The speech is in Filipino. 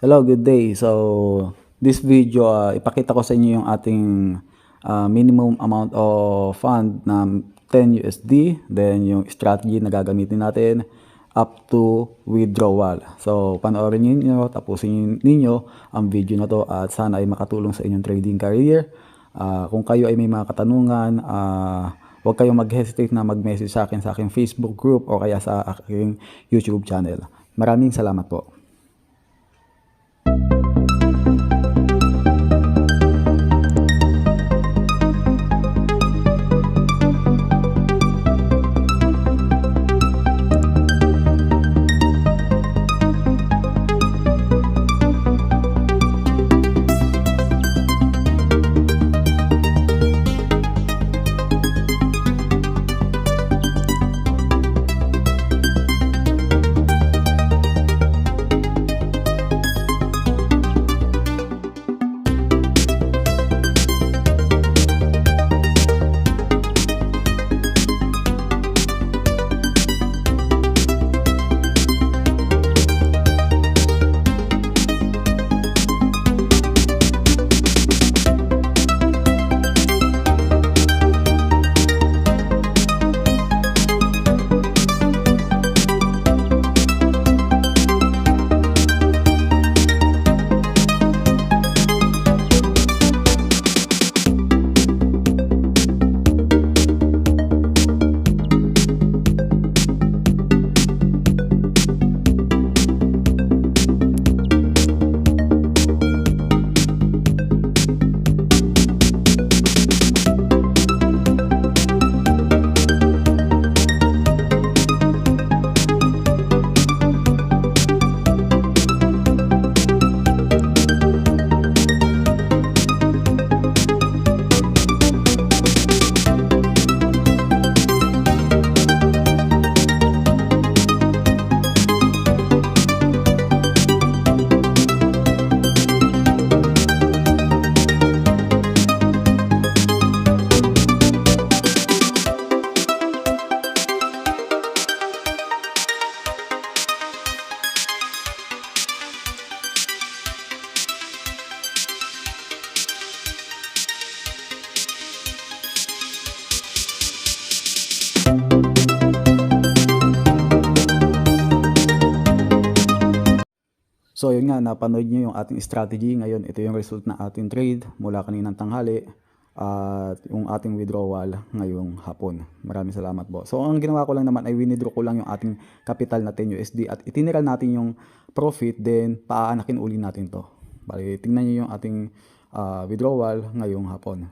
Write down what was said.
Hello, good day. So, this video, ipakita ko sa inyo yung ating minimum amount of fund na 10 USD, then yung strategy na gagamitin natin up to withdrawal. So, panoorin niyo, tapusin niyo ang video na to at sana ay makatulong sa inyong trading career. Kung kayo ay may mga katanungan, huwag kayong mag-hesitate na mag-message sa aking Facebook group o kaya sa aking YouTube channel. Maraming salamat po. So yun nga, napanood nyo yung ating strategy. Ngayon, ito yung result na ating trade mula kaninang tanghali at yung ating withdrawal ngayong hapon. Maraming salamat po. So ang ginawa ko lang naman ay winidraw ko lang yung ating capital na 10 USD at itiniral natin yung profit, then paaanakin uli natin to. Bali, tingnan nyo yung ating withdrawal ngayong hapon.